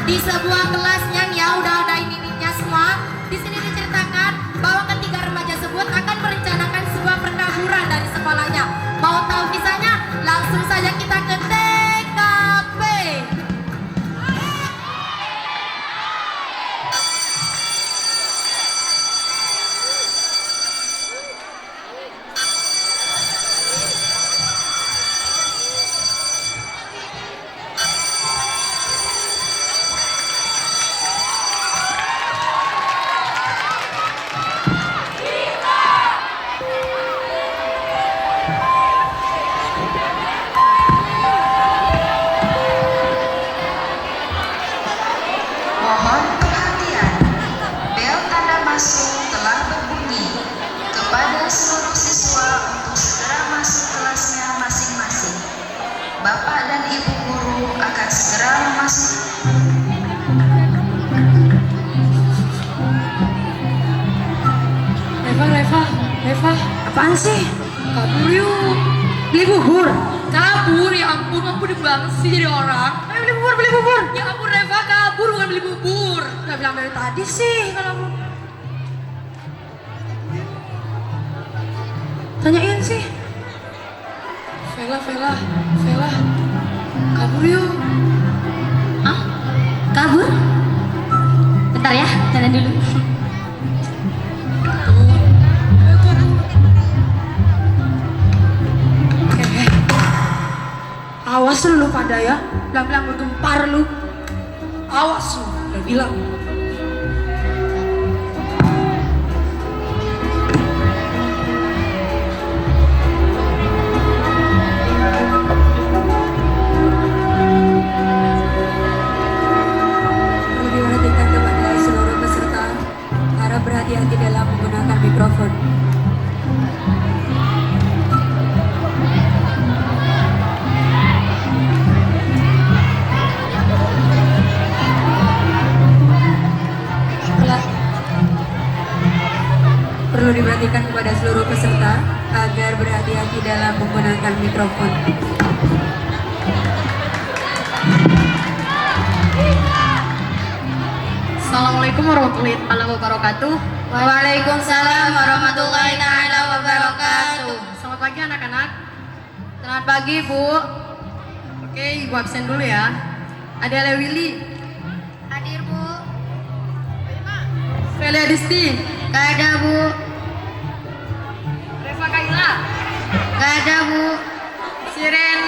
di sebuah kelas yang ya udah ada ininya semua. Di sini diceritakan bahwa ketiga remaja tersebut akan merencanakan sebuah perkaburan dari sekolahnya. Mau tahu kisahnya? Langsung saja kita ke TKP. Mohon perhatian, bel tanda masuk telah berbunyi. Kepada seluruh siswa untuk segera masuk kelasnya masing-masing. Bapak dan Ibu guru akan segera memasuki. Reva, apaan sih? Kabur yuk. Beli bubur? Kabur, ya ampun, ampun banget sih jadi orang. Ayo beli bubur. Ya ampun Reva, kabur bukan beli bubur. Gak bilang dari tadi sih kalau tanyain sih. Vela, kabur yuk. Ah, kabur? Bentar ya, jalan dulu. Awas lu pada ya, bilang-bilang bergempar lu. Awas lu, udah bilang. Perlu diperhatikan kepada seluruh peserta, harap berhati-hati dalam menggunakan mikrofon. Perlu diperhatikan kepada seluruh peserta agar berhati-hati dalam menggunakan mikrofon. Assalamualaikum warahmatullahi wabarakatuh. Waalaikumsalam warahmatullahi taala wabarakatuh. Selamat pagi anak-anak. Selamat pagi Bu. Oke, Ibu absen dulu ya. Ada Willy, Hadir Bu. Feli Adisti, Gak ada Bu. Reva Kaila, Gak ada Bu. Siren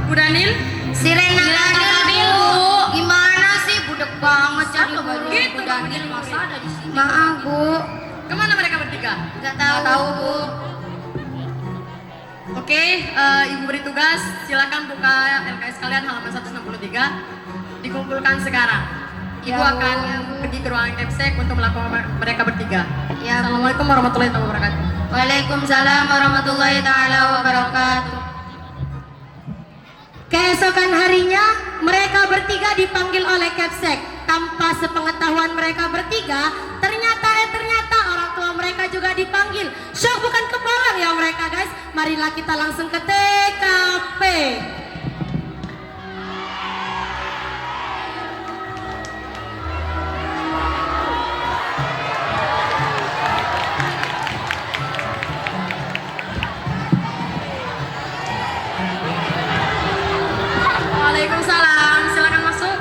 Budanil. Sirena hadir Bu. Gimana sih budek banget jadi Bu. Gitu Dan kamu masa ada di sini. maaf Bu. Kemana mereka bertiga? Gak tahu Bu. Oke, Ibu beri tugas, silakan buka LKS kalian halaman 163. Dikumpulkan sekarang. Ibu Ya, Bu. akan pergi ke ruangan Kepsek untuk melakukan mereka bertiga. Ya, Bu. Assalamualaikum warahmatullahi wabarakatuh. Waalaikumsalam warahmatullahi taala wabarakatuh. Keesokan harinya, mereka bertiga dipanggil oleh Kepsek. Tanpa sepengetahuan mereka bertiga, ternyata orang tua mereka juga dipanggil. Syok bukan kepalang ya mereka guys. Marilah kita langsung ke TKP. Waalaikumsalam, silakan masuk.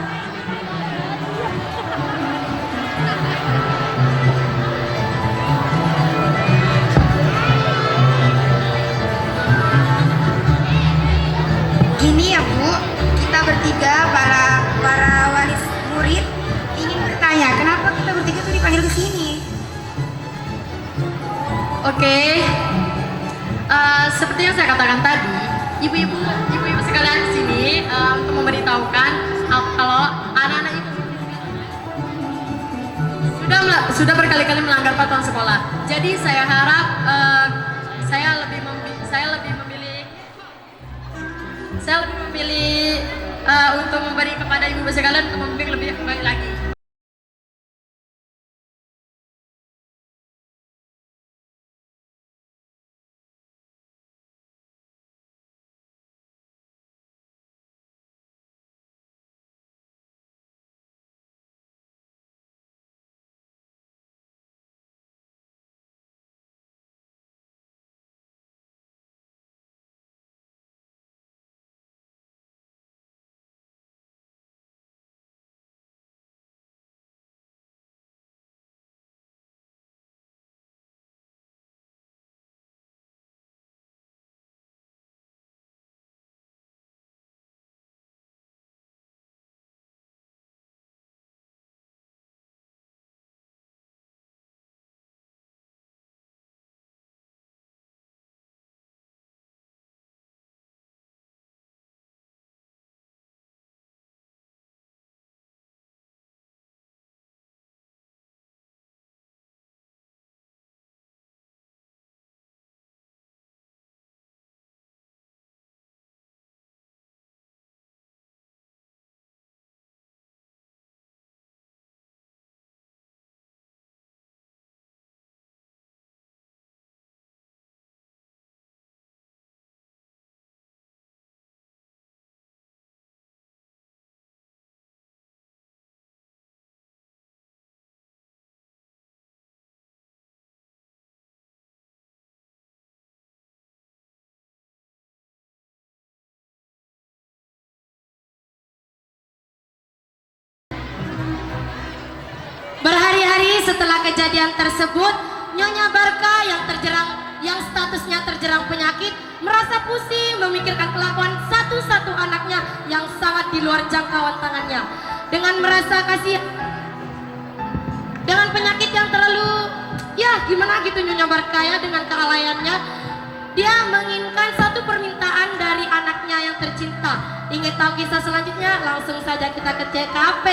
Gini ya Bu, kita bertiga para wali murid ingin bertanya kenapa kita bertiga tuh dipanggil ke sini. Oke, seperti yang saya katakan tadi, ibu-ibu sekalian di sini untuk memberitahukan kalau anak-anak ibu sudah berkali-kali melanggar peraturan sekolah. Jadi saya harap saya lebih memilih untuk memberi kepada ibu sekalian untuk membimbing lebih baik lagi. setelah kejadian tersebut, Nyonya Barka yang statusnya terjerang penyakit merasa pusing memikirkan kelakuan satu-satu anaknya yang sangat di luar jangkauan tangannya. Dengan merasa kasih dengan penyakit yang terlalu gimana gitu Nyonya Barka ya, dengan kealayannya dia menginginkan satu permintaan dari anaknya yang tercinta. Ingin tahu kisah selanjutnya? Langsung saja kita ke TKP.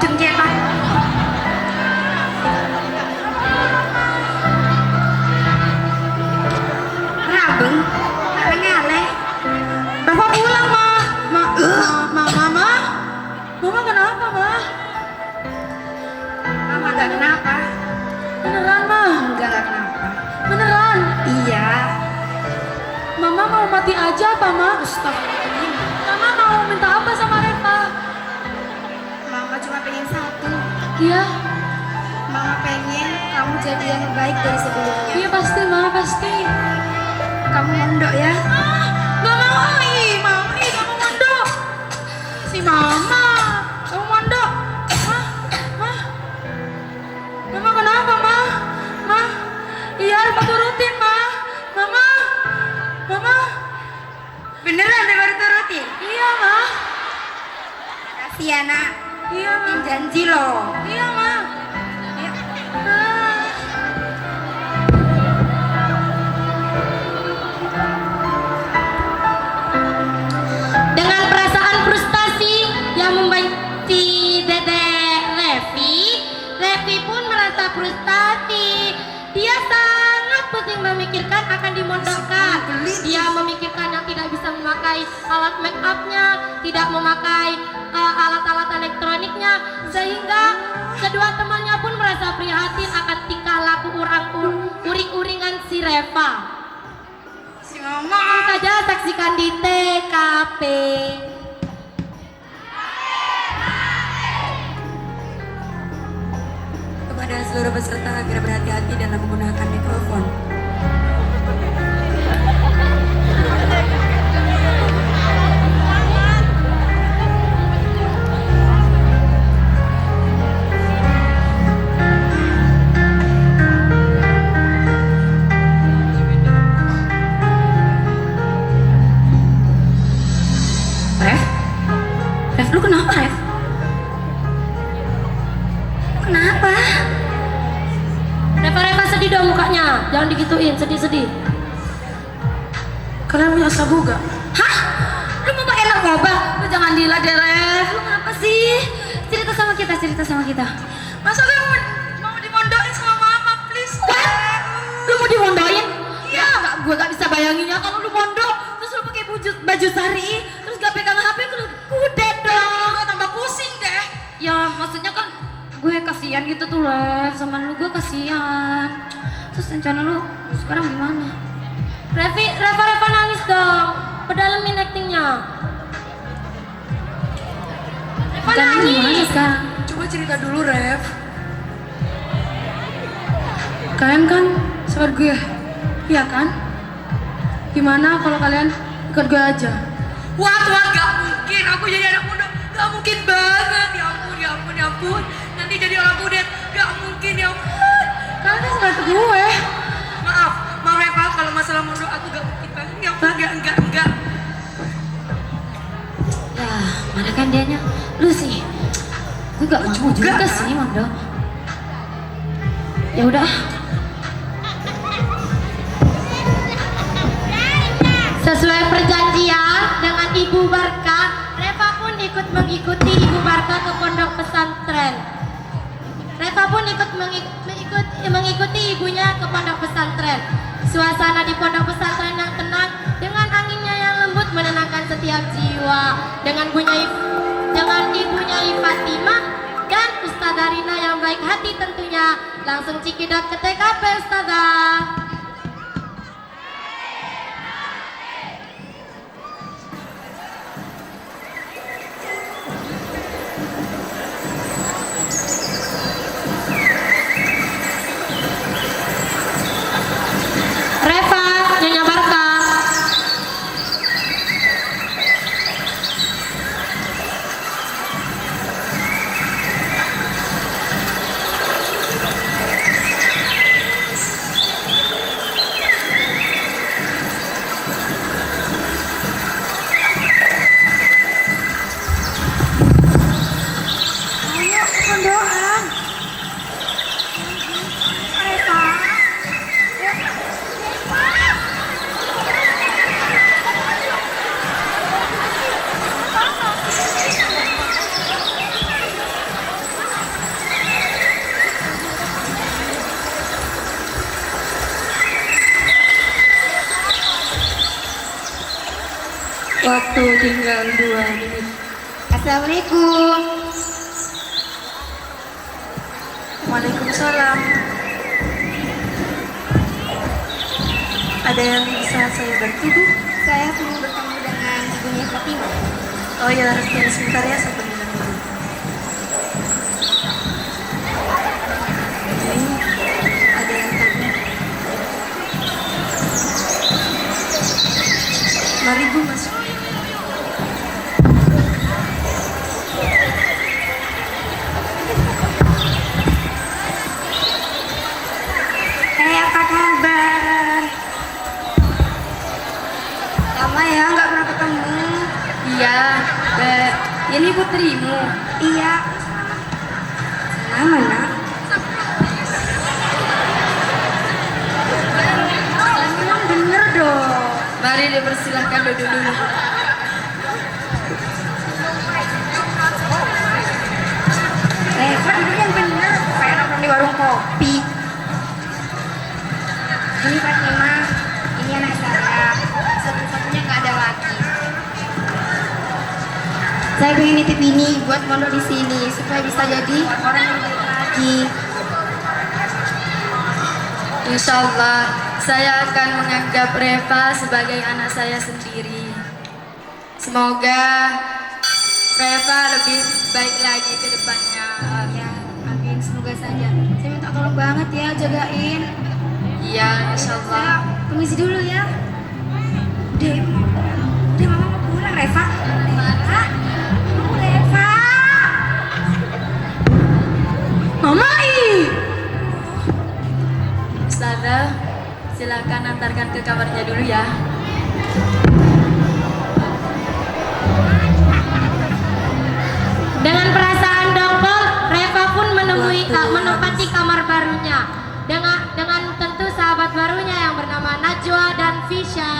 Jeng cetak. Rabeng, ngaleh. Bapak pulang, Mama. Mama kenapa, Ma? Mama gak kenapa. Beneran, Ma? Enggak kenapa. Beneran? Iya. Mama mau mati aja apa, Ma? Astagfirullahaladzim. Mama mau minta apa sama Reva? Mama cuma pengen satu. Iya, Mama pengen kamu jadi yang baik dari sebelumnya. iya pasti, Ma, pasti. Kamu mondok ya. Gak mau, Mama, gak mau mondok. Si Mama, kamu mondok. Ma. Mama kenapa, Ma? Iya, Reva turutin, Ma. Mama. Beneran deh baru turutin. Iya, Ma. Kasih ya nak. Iya, Ma. Ini janji loh. Iya, Ma. Ayo. Ah. Dengan perasaan frustasi yang membanti Dedek Revi pun merasa frustasi. Dia sangat penting memikirkan akan dimondokkan. Dia memikirkan yang tidak bisa memakai alat make upnya, tidak memakai alat-alat elektroniknya, sehingga kedua temannya pun merasa prihatin akan tingkah laku uring-uringan si Reva. Si Mama. Langsung saja saksikan di TKP. Kepada seluruh peserta agar berhati-hati dalam menggunakan mikrofon. Rev, lu kenapa, Rev? Kenapa? Reva sedih dong mukanya, jangan digituin, sedih-sedih. Kalian punya sabu gak? Hah? Lu mau pakai narkoba? Lu jangan gila deh, Rev. Lu kenapa sih? Cerita sama kita. Masa lu mau dimondokin sama Mama, please? What? Lu mau dimondokin? Iya. Gue gak bisa bayanginnya kalau lu mondok, terus lu pakai baju sari, terus gak pegang HP, lu kudet dong. Gue tambah pusing deh. Ya maksudnya kan gue kasihan gitu tuh, Rev, sama lu. Gue kasihan. Terus rencana lu sekarang gimana? Reva nangis dong, pedalemin actingnya. Reva nangis sekarang. Coba cerita dulu, Rev. Kalian kan sahabat gue, iya kan? Gimana kalau kalian ikut gue aja? Wah, gak mungkin. Aku jadi anak muda, gak mungkin banget. Ya ampun. Nanti jadi orang kudet, gak mungkin, ya ampun. Kalian kan sahabat gue. Maaf Reva, kalau masalah mondok aku gak mungkin banget. Ya ampun, enggak. Ya, mana kan dianya? Lu sih, gue gak mau juga sih mondok. Ya udah. Sesuai perjanjian dengan Ibu Barka, Reva pun ikut mengikuti Ibu Barka ke pondok pesantren. Reva pun ikut mengikuti ibunya ke pondok pesantren. Suasana di pondok pesantren yang tenang dengan anginnya yang lembut menenangkan setiap jiwa. Dengan ibunya Fatimah dan Ustazah Rina yang baik hati tentunya. Langsung cikidot ke TKP, Ustazah. doang. Reva. Waktu tinggal 2 menit. Assalamualaikum. Waalaikumsalam. Ada yang bisa saya bantu, Bu? Saya ingin bertemu dengan ibunya Fatima. Oh ya, tunggu sebentar ya, saya panggilkan dulu. Ini ada yang tadi. Mari Bu, masuk. Apa kabar? Lama ya nggak pernah ketemu. Iya, ini putrimu. Iya. Lama nak. Emang bener dong. Mari dipersilahkan duduk dulu. Kan dulu yang bener. Kayak nongkrong di warung kopi. Ini Fatima, ini anak saya. Satu-satunya nggak ada lagi. Saya pengen nitip ini buat mondok di sini supaya bisa jadi orang yang baik lagi. Insya Allah, saya akan menganggap Reva sebagai anak saya sendiri. Semoga Reva lebih baik lagi ke depannya. Ya, amin. Semoga saja. Saya minta tolong banget ya jagain. Iya, Insya Allah. Saya permisi dulu ya. Udah mama mau pulang Reva. Reva, mau Reva. Mamai. Ustazah, silakan antarkan ke kamarnya dulu ya. Dengan perasaan dongkol, Reva pun menempati kamar barunya dengan tentu sahabat barunya yang bernama Najwa dan Fisya.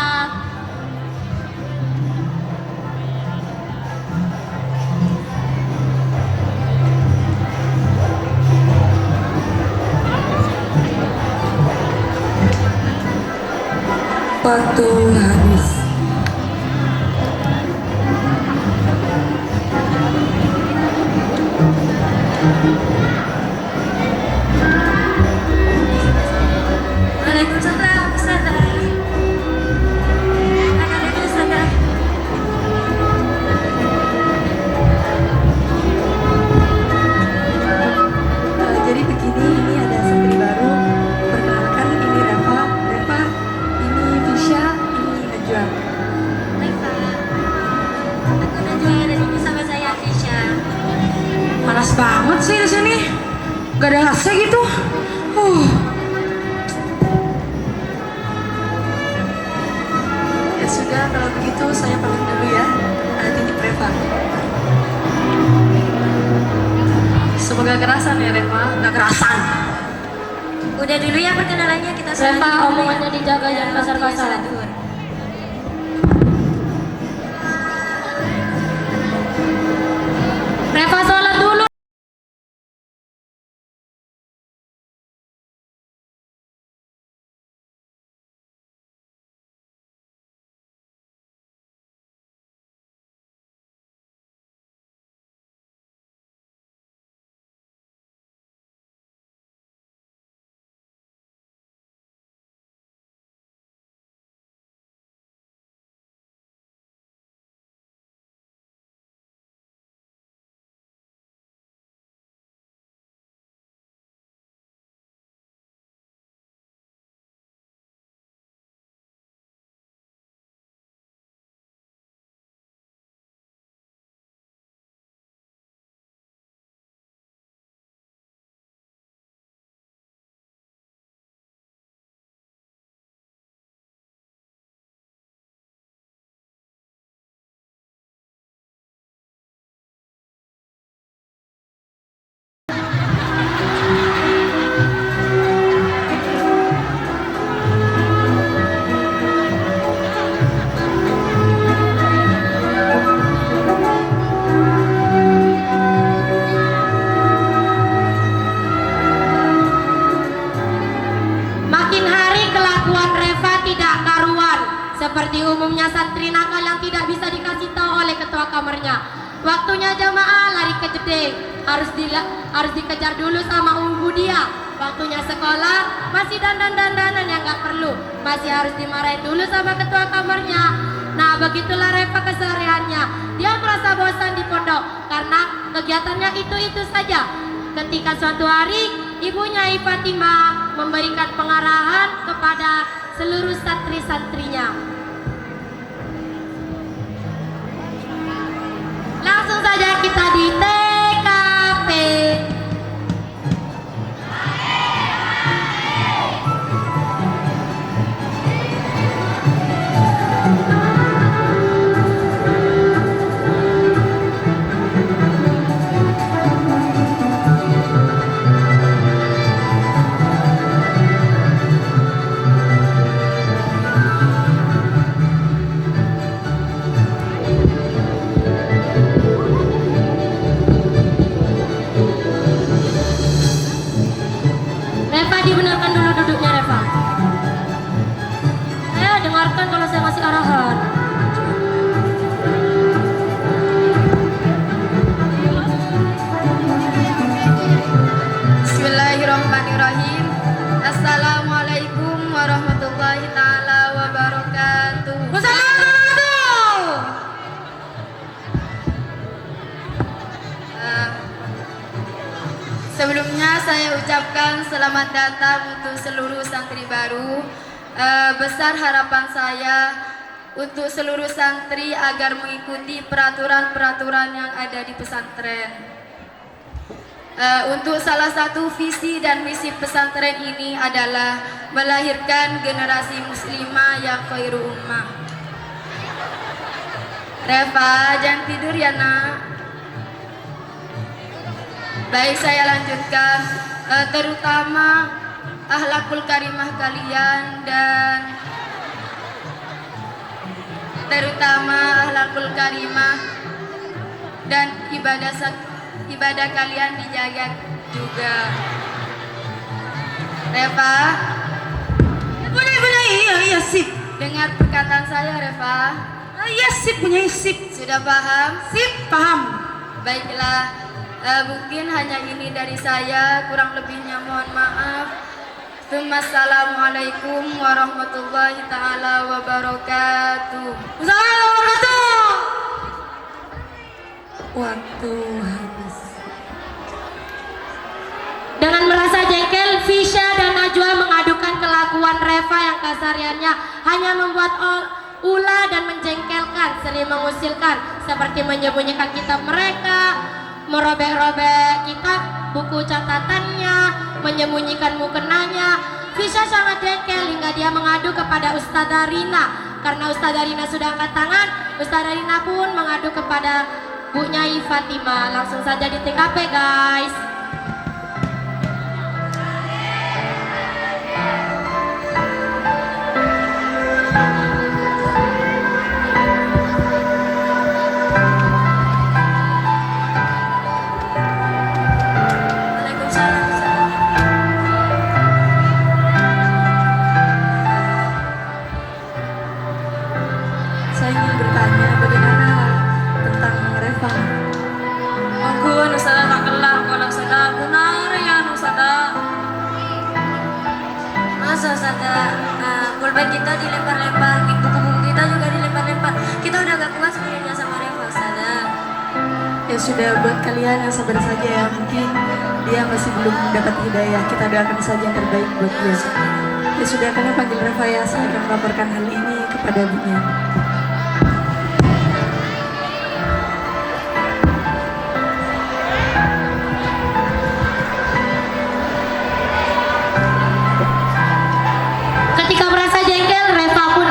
Waktu habis. Waalaikumsalam, Ustazah. Waalaikumsalam, Ustazah. Jadi begini, ini ada santri baru. Perkenalkan, ini Reva, ini Fisya, ini Najwa. Reva, aku Najwa dan ini sama saya Fisya. Panas banget sih di sini. Gak ada AC gitu. Ya sudah, kalau begitu saya pamit dulu ya. Ada titip Reva. Semoga kerasan ya Reva. Gak kerasan. Udah dulu ya perkenalannya, kita Reva, omongannya dijaga jangan pasar-pasaran. Reva sholat dulu. Seperti umumnya santri nakal yang tidak bisa dikasih tahu oleh ketua kamarnya. Waktunya jamaah lari ke jeding, harus dikejar dulu sama Umu dia. Waktunya sekolah masih dandan-dandanan yang gak perlu, masih harus dimarahin dulu sama ketua kamarnya. Nah begitulah Reva kesehariannya. Dia merasa bosan di pondok karena kegiatannya itu-itu saja. Ketika suatu hari ibunya Fatimah memberikan pengarahan kepada seluruh santri-santrinya. Langsung saja kita di TKP. Reva, dibenarkan dulu duduknya Reva. Dengarkan kalau saya masih arahan. Bismillahirrahmanirrahim. Assalamualaikum warahmatullahi taala wabarakatuh. Sebelumnya saya ucapkan selamat datang untuk seluruh santri baru. Besar harapan saya untuk seluruh santri agar mengikuti peraturan-peraturan yang ada di pesantren. Untuk salah satu visi dan misi pesantren ini adalah melahirkan generasi muslimah yang khairu ummah. Reva, jangan tidur ya nak. Baik, saya lanjutkan. Terutama akhlakul karimah kalian dan ibadah kalian dijaga juga. Reva, Punya iya sip. dengar perkataan saya Reva. Iya sip punya sip. Sudah paham? Sip paham. Baiklah, mungkin hanya ini dari saya, kurang lebihnya mohon maaf. Assalamualaikum warahmatullahi taala wabarakatuh. Assalamualaikum. Waktu habis. Dengan merasa jengkel, Fisya dan Najwa mengadukan kelakuan Reva yang kasariannya hanya membuat ulah dan menjengkelkan, sering mengusilkan, seperti menyembunyikan kitab mereka, merobek-robek kitab, buku catatannya, menyembunyikan mukenanya. Fisya sangat jengkel hingga dia mengadu kepada Ustazah Rina. Karena Ustazah Rina sudah angkat tangan, Ustazah Rina pun mengadu kepada Bu Nyai Fatimah. Langsung saja di TKP guys. Saya ingin bertanya bagaimana tentang Reva. Aku nusada tak kelar kalau sada benar ya nusada. Masa sada pulpen kita dilempar-lempar, buku-buku kita juga dilempar-lempar. Kita udah gak puas sebenarnya sama Reva sada. Ya sudah, buat kalian yang sabar saja ya, mungkin dia masih belum dapat hidayah. Kita doakan saja yang terbaik buat dia. Ya sudah, kalian panggil Reva ya, saya akan melaporkan hal ini kepada ibunya. Ketika merasa jengkel, Reva pun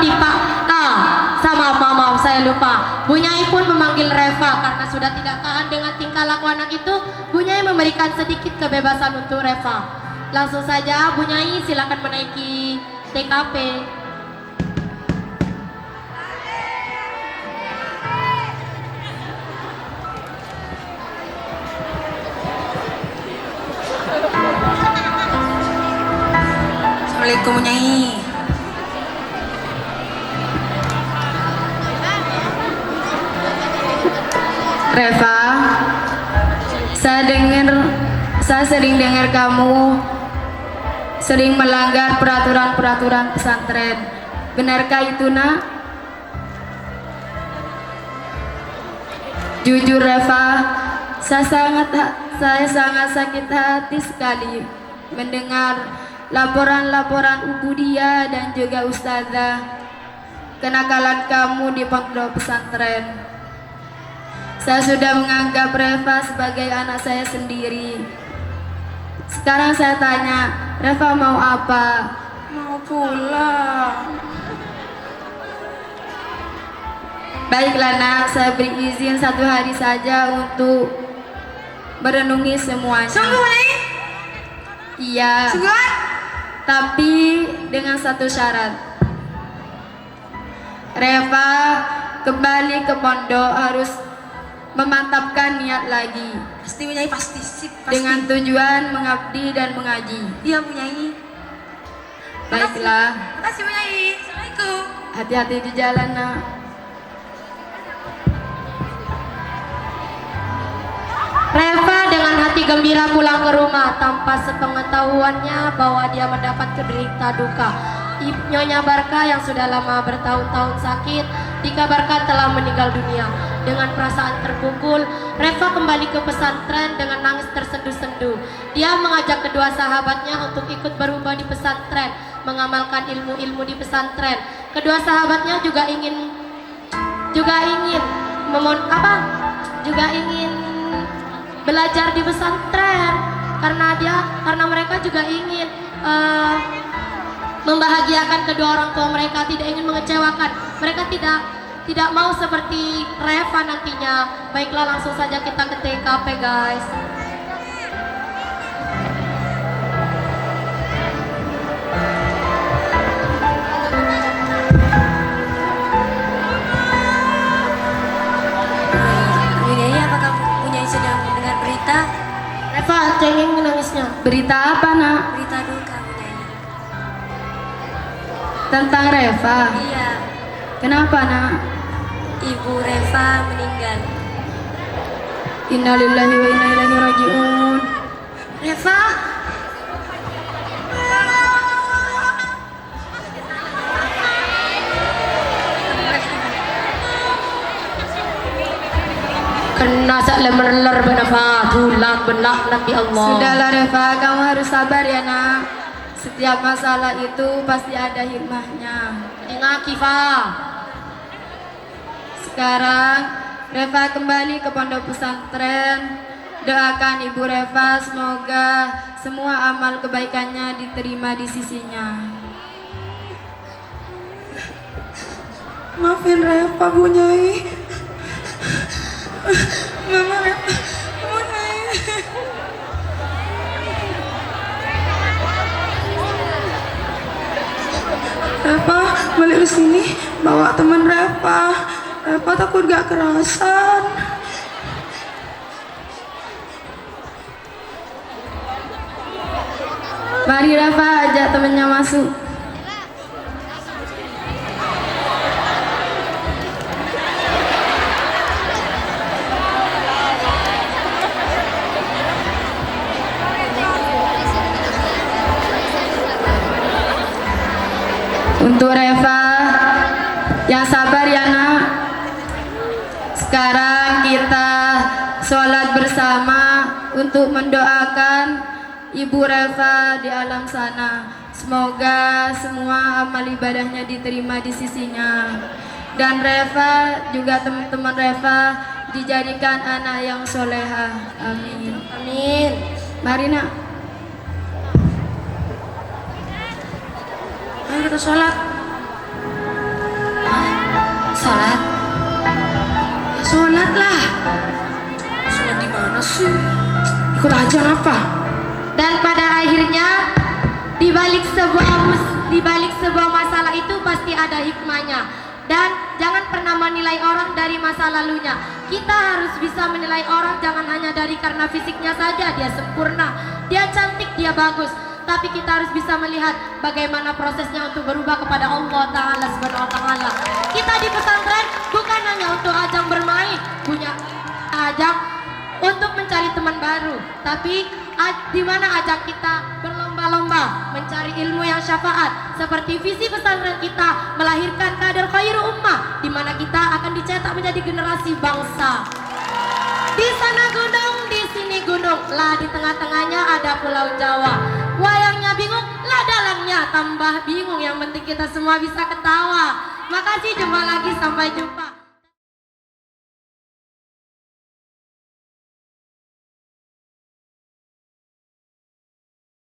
maaf saya lupa. Bu Nyai pun memanggil Reva karena sudah tidak tahan dengan tingkah laku anak itu. Bu Nyai memberikan sedikit kebebasan untuk Reva. Langsung saja Bu Nyai silakan menaiki TKP. Assalamualaikum Nyai. Reva, saya sering dengar kamu sering melanggar peraturan-peraturan pesantren. Benarkah itu, Nak? Jujur Reva, saya sangat sakit hati sekali mendengar laporan-laporan Ibu Dia dan juga Ustazah kenakalan kamu di pondok pesantren. Saya sudah menganggap Reva sebagai anak saya sendiri. Sekarang saya tanya, Reva mau apa? Mau pulang. Baiklah Nak, saya beri izin 1 hari saja untuk merenungi semuanya. Sungguh nih? Iya, Sungguh? tapi dengan satu syarat. Reva kembali ke pondok harus memantapkan niat lagi Pasti Bu Nyai, pasti sip, pasti. dengan tujuan mengabdi dan mengaji. Iya Bu Nyai. Baiklah, Makasih Bu Nyai. Assalamualaikum. hati-hati di jalan Nak. Reva dengan hati gembira pulang ke rumah tanpa sepengetahuannya bahwa dia mendapat derita duka. Nyonya Barka yang sudah lama bertahun-tahun sakit dikabarkan telah meninggal dunia. Dengan perasaan terpukul, Reva kembali ke pesantren dengan nangis tersendu-sendu. Dia mengajak kedua sahabatnya untuk ikut berubah di pesantren, mengamalkan ilmu-ilmu di pesantren. Kedua sahabatnya juga ingin belajar di pesantren karena mereka juga ingin membahagiakan kedua orang tua mereka, tidak ingin mengecewakan. Mereka tidak mau seperti Reva nantinya. Baiklah, langsung saja kita ke TKP guys. Bu Nyai, apakah Bu Nyai sedang mendengar berita? Reva, cengeng menangisnya. Berita apa Nak? Berita duka Bu Nyai. Tentang Reva. Iya, Kenapa Nak? Ibu Reva meninggal. Innalillahi wa inna ilaihi rajiun. Reva? Kena sak lemer benafa tulak benak Nabi Allah. Sudahlah Reva, kamu harus sabar ya Nak. Setiap masalah itu pasti ada hikmahnya. Ingat Kifa. Sekarang Reva kembali ke pondok pesantren. Doakan Ibu Reva semoga semua amal kebaikannya diterima di sisinya. Maafin Reva Bu Nyai. Mama Reva, Bu Nyai. Reva balik ke sini bawa teman Reva. Reva takut gak kerasan. Mari Reva ajak temennya masuk. Untuk Reva yang sabar ya Nak. Sekarang kita sholat bersama untuk mendoakan Ibu Reva di alam sana. Semoga semua amal ibadahnya diterima di sisinya. Dan Reva juga teman-teman Reva dijadikan anak yang soleha. Amin. Amin. Mari Nak. Ayo kita sholat. Sholat. Ya, sholat lah. Sholat di mana sih? Ikut aja apa? Dan pada akhirnya di balik sebuah masalah itu pasti ada hikmahnya. Dan jangan pernah menilai orang dari masa lalunya. Kita harus bisa menilai orang jangan hanya dari karena fisiknya saja dia sempurna, dia cantik, dia bagus. Tapi kita harus bisa melihat bagaimana prosesnya untuk berubah kepada Allah Ta'ala Subhanahu wa Ta'ala. Kita di pesantren bukan hanya untuk ajang bermain, punya ajak untuk mencari teman baru, tapi di mana ajak kita berlomba-lomba mencari ilmu yang syafaat, seperti visi pesantren kita melahirkan kader khairu ummah, di mana kita akan dicetak menjadi generasi bangsa. Di sana gunung, di sini gunung, lah di tengah-tengahnya ada Pulau Jawa. Wayangnya bingung, lah dalangnya tambah bingung. Yang penting kita semua bisa ketawa. Makasih, jumpa lagi, sampai jumpa.